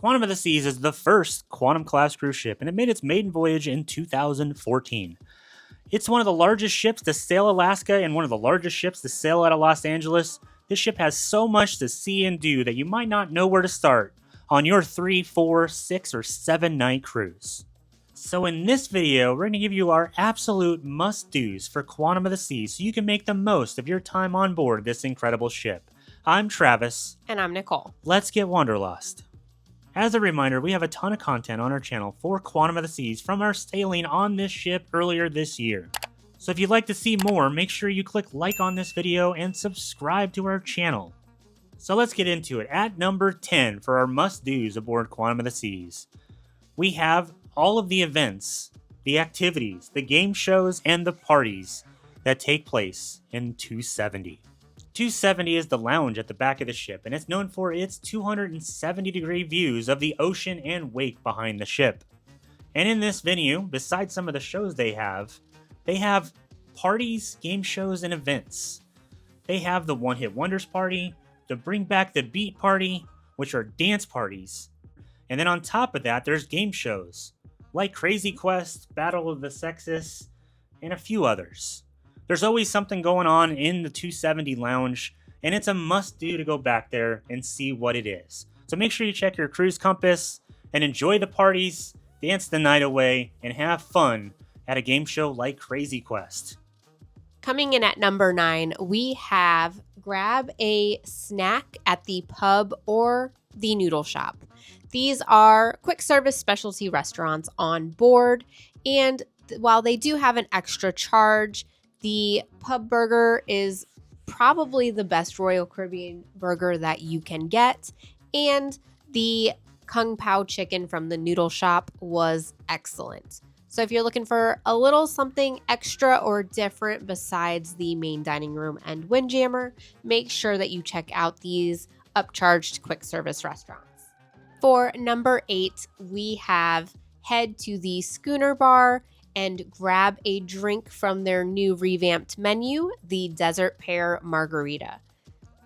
Quantum of the Seas is the first Quantum-class cruise ship, and it made its maiden voyage in 2014. It's one of the largest ships to sail Alaska and one of the largest ships to sail out of Los Angeles. This ship has so much to see and do that you might not know where to start on your 3, 4, 6, or 7 night cruise. So in this video, we're going to give you our absolute must-dos for Quantum of the Seas so you can make the most of your time on board this incredible ship. I'm Travis. And I'm Nicole. Let's get wanderlust. As a reminder, we have a ton of content on our channel for Quantum of the Seas from our sailing on this ship earlier this year. So if you'd like to see more, make sure you click like on this video and subscribe to our channel. So let's get into it. At number 10 for our must-dos aboard Quantum of the Seas, we have all of the events, the activities, the game shows, and the parties that take place in 270. 270 is the lounge at the back of the ship, and it's known for its 270-degree views of the ocean and wake behind the ship. And in this venue, besides some of the shows they have parties, game shows, and events. They have the One Hit Wonders party, the Bring Back the Beat party, which are dance parties. And then on top of that, there's game shows, like Crazy Quest, Battle of the Sexes, and a few others. There's always something going on in the 270 lounge, and it's a must-do to go back there and see what it is. So make sure you check your cruise compass and enjoy the parties, dance the night away, and have fun at a game show like Crazy Quest. Coming in at number 9, we have grab a snack at the pub or the noodle shop. These are quick service specialty restaurants on board, and while they do have an extra charge, the pub burger is probably the best Royal Caribbean burger that you can get, and the Kung Pao chicken from the noodle shop was excellent. So if you're looking for a little something extra or different besides the main dining room and Windjammer, make sure that you check out these upcharged quick service restaurants. For number 8, we have head to the Schooner Bar and grab a drink from their new revamped menu, the Desert Pear Margarita.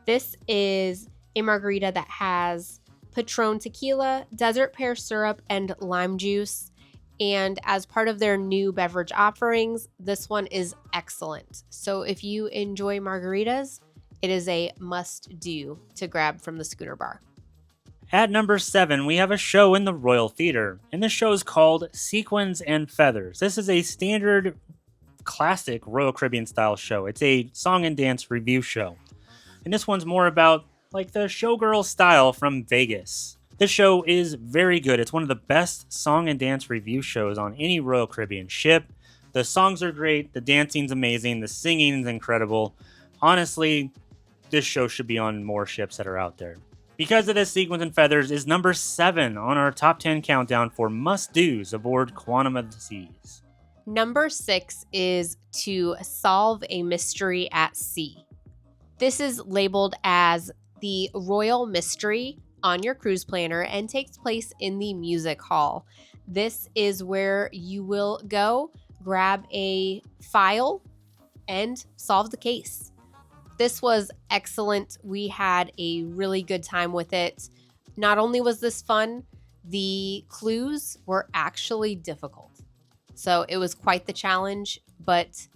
This is a margarita that has Patron tequila, desert pear syrup, and lime juice. And as part of their new beverage offerings, this one is excellent. So if you enjoy margaritas, it is a must-do to grab from the Schooner Bar. At number 7, we have a show in the Royal Theater, and this show is called Sequins and Feathers. This is a standard, classic Royal Caribbean style show. It's a song and dance review show. And this one's more about like the showgirl style from Vegas. This show is very good. It's one of the best song and dance review shows on any Royal Caribbean ship. The songs are great, the dancing's amazing, the singing's incredible. Honestly, this show should be on more ships that are out there. Because of this, Sequins and Feathers is number 7 on our top 10 countdown for must-dos aboard Quantum of the Seas. Number 6 is to solve a mystery at sea. This is labeled as the Royal Mystery on your cruise planner and takes place in the music hall. This is where you will go, grab a file, and solve the case. This was excellent. We had a really good time with it. Not only was this fun, the clues were actually difficult. So it was quite the challenge, but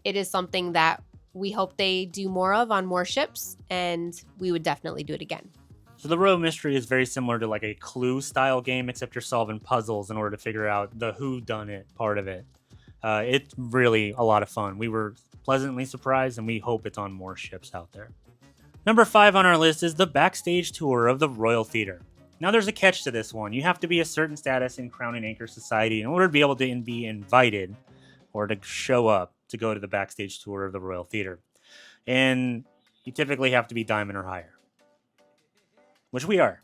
it is something that we hope they do more of on more ships, and we would definitely do it again. So the Royal Mystery is very similar to like a Clue style game, except you're solving puzzles in order to figure out the whodunit part of it. It's really a lot of fun. We were pleasantly surprised, and we hope it's on more ships out there. Number 5 on our list is the Backstage tour of the Royal Theater. Now there's a catch to this one. You have to be a certain status in Crown and Anchor Society in order to be able to be invited or to show up to go to the Backstage tour of the Royal Theater. And you typically have to be Diamond or higher, which we are.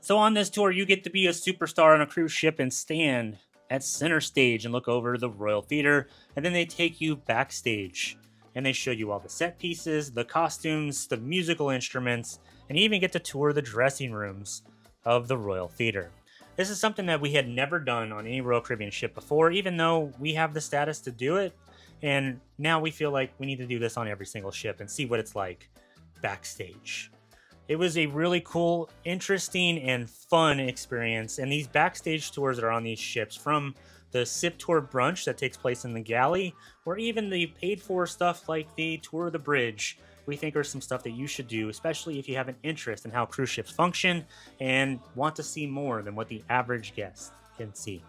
So on this tour, you get to be a superstar on a cruise ship and stand at center stage and look over the Royal Theater, and then they take you backstage and they show you all the set pieces, the costumes, the musical instruments, and you even get to tour the dressing rooms of the Royal Theater. This is something that we had never done on any Royal Caribbean ship before, even though we have the status to do it, and now we feel like we need to do this on every single ship and see what it's like backstage. It was a really cool, interesting, and fun experience. And these backstage tours that are on these ships, from the SIP tour brunch that takes place in the galley, or even the paid for stuff like the tour of the bridge, we think are some stuff that you should do, especially if you have an interest in how cruise ships function and want to see more than what the average guest can see.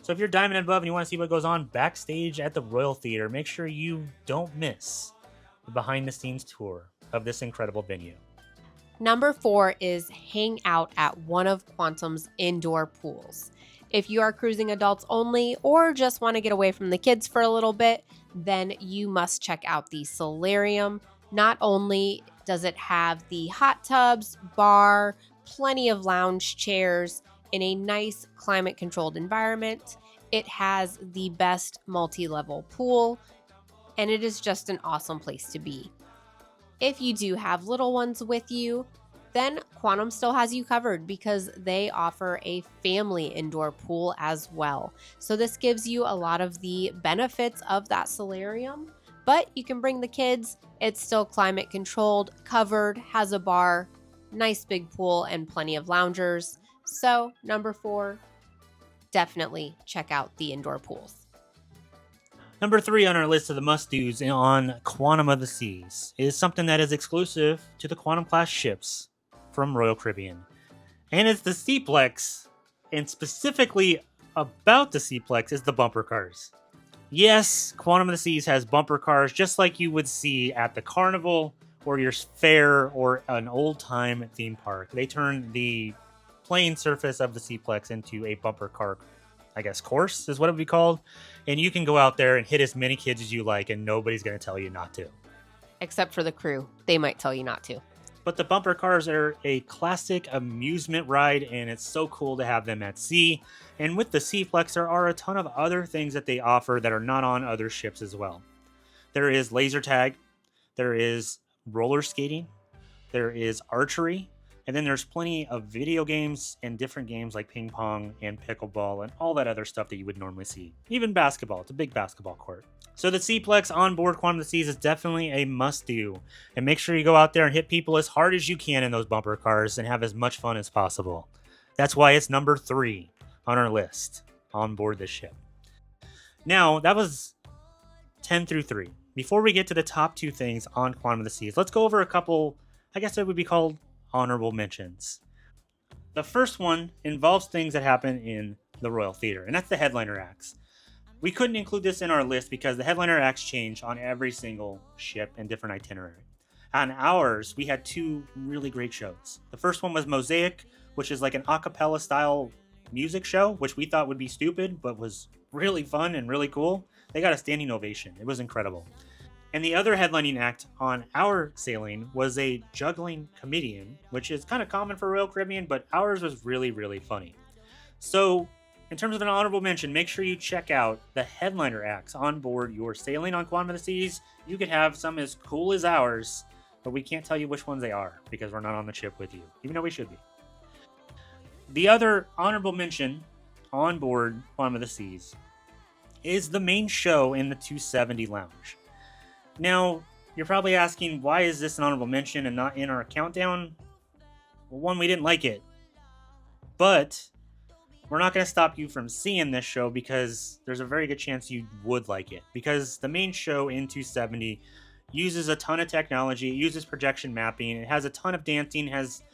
So if you're Diamond and above and you want to see what goes on backstage at the Royal Theater, make sure you don't miss the behind the scenes tour of this incredible venue. Number 4 is hang out at one of Quantum's indoor pools. If you are cruising adults only or just want to get away from the kids for a little bit, then you must check out the solarium. Not only does it have the hot tubs, bar, plenty of lounge chairs in a nice climate-controlled environment, it has the best multi-level pool, and it is just an awesome place to be. If you do have little ones with you, then Quantum still has you covered because they offer a family indoor pool as well. So this gives you a lot of the benefits of that solarium, but you can bring the kids. It's still climate controlled, covered, has a bar, nice big pool, and plenty of loungers. So number 4, definitely check out the indoor pools. Number 3 on our list of the must-dos on Quantum of the Seas is something that is exclusive to the Quantum class ships from Royal Caribbean. And it's the Seaplex, and specifically about the Seaplex is the bumper cars. Yes, Quantum of the Seas has bumper cars just like you would see at the Carnival or your fair or an old-time theme park. They turn the plain surface of the Seaplex into a bumper car, I guess, course is what it would be called. And you can go out there and hit as many kids as you like, and nobody's going to tell you not to. Except for the crew. They might tell you not to. But the bumper cars are a classic amusement ride, and it's so cool to have them at sea. And with the Seaplex, there are a ton of other things that they offer that are not on other ships as well. There is laser tag, there is roller skating, there is archery, and then there's plenty of video games and different games like ping pong and pickleball and all that other stuff that you would normally see. Even basketball. It's a big basketball court. So the Seaplex on board Quantum of the Seas is definitely a must-do. And make sure you go out there and hit people as hard as you can in those bumper cars and have as much fun as possible. That's why it's number 3 on our list on board this ship. Now, that was 10 through 3. Before we get to the top 2 things on Quantum of the Seas, let's go over a couple, I guess it would be called honorable mentions. The first one involves things that happen in the Royal Theater, and that's the headliner acts. We couldn't include this in our list because the headliner acts change on every single ship and different itinerary. On ours, we had 2 really great shows. The first one was Mosaic, which is like an a cappella style music show, which we thought would be stupid, but was really fun and really cool. They got a standing ovation. It was incredible. And the other headlining act on our sailing was a juggling comedian, which is kind of common for Royal Caribbean, but ours was really, really funny. So, in terms of an honorable mention, make sure you check out the headliner acts on board your sailing on Quantum of the Seas. You could have some as cool as ours, but we can't tell you which ones they are because we're not on the ship with you, even though we should be. The other honorable mention on board Quantum of the Seas is the main show in the 270 lounge. Now, you're probably asking, why is this an honorable mention and not in our countdown? Well, one, we didn't like it. But we're not going to stop you from seeing this show because there's a very good chance you would like it. Because the main show in 270 uses a ton of technology, it uses projection mapping, it has a ton of dancing, has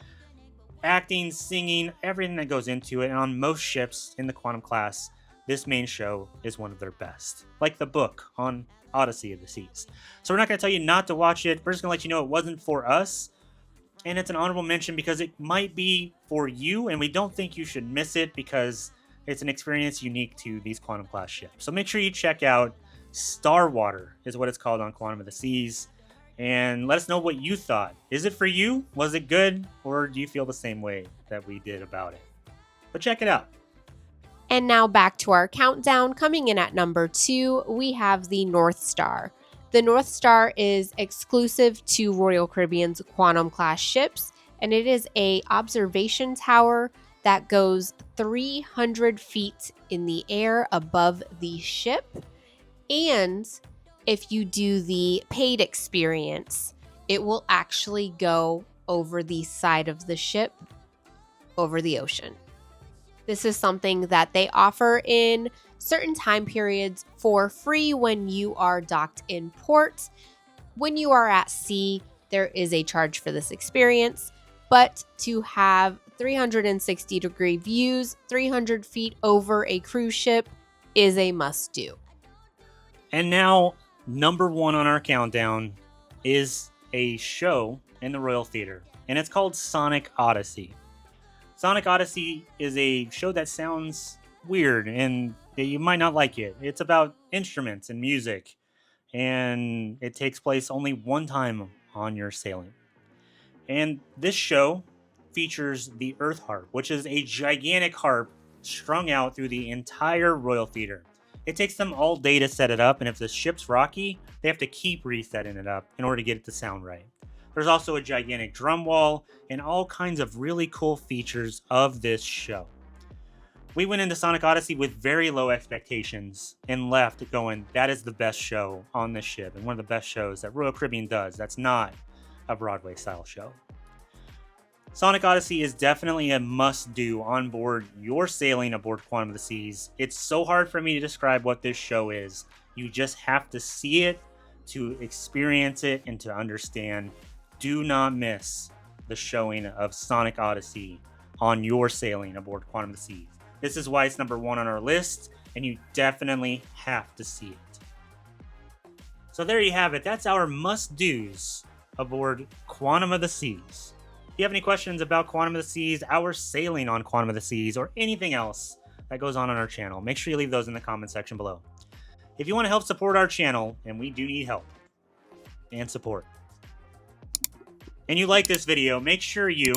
acting, singing, everything that goes into it. And on most ships in the Quantum class, this main show is one of their best. Like the book on Odyssey of the Seas. So we're not going to tell you not to watch it. We're just going to let you know it wasn't for us. And it's an honorable mention because it might be for you, and we don't think you should miss it because it's an experience unique to these Quantum class ships. So make sure you check out Starwater is what it's called on Quantum of the Seas. And let us know what you thought. Is it for you? Was it good? Or do you feel the same way that we did about it? But check it out. And now back to our countdown. Coming in at number 2, we have the North Star. The North Star is exclusive to Royal Caribbean's Quantum class ships, and it is an observation tower that goes 300 feet in the air above the ship. And if you do the paid experience, it will actually go over the side of the ship over the ocean. This is something that they offer in certain time periods for free when you are docked in port. When you are at sea, there is a charge for this experience, but to have 360-degree views 300 feet over a cruise ship is a must-do. And now, number 1 on our countdown is a show in the Royal Theater, and it's called Sonic Odyssey. Sonic Odyssey is a show that sounds weird, and you might not like it. It's about instruments and music, and it takes place only one time on your sailing. And this show features the Earth Harp, which is a gigantic harp strung out through the entire Royal Theater. It takes them all day to set it up, and if the ship's rocky, they have to keep resetting it up in order to get it to sound right. There's also a gigantic drum wall and all kinds of really cool features of this show. We went into Sonic Odyssey with very low expectations and left going, that is the best show on this ship and one of the best shows that Royal Caribbean does. That's not a Broadway style show. Sonic Odyssey is definitely a must-do on board your sailing aboard Quantum of the Seas. It's so hard for me to describe what this show is. You just have to see it to experience it and to understand. Do not miss the showing of Sonic Odyssey on your sailing aboard Quantum of the Seas. This is why it's number 1 on our list, and you definitely have to see it. So there you have it. That's our must-dos aboard Quantum of the Seas. If you have any questions about Quantum of the Seas, our sailing on Quantum of the Seas, or anything else that goes on our channel, make sure you leave those in the comment section below. If you want to help support our channel, and we do need help and support, and you like this video, make sure you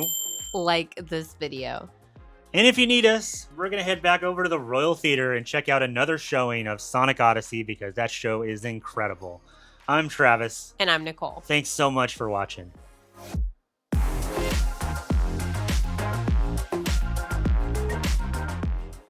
like this video. And if you need us, we're going to head back over to the Royal Theater and check out another showing of Sonic Odyssey because that show is incredible. I'm Travis. And I'm Nicole. Thanks so much for watching.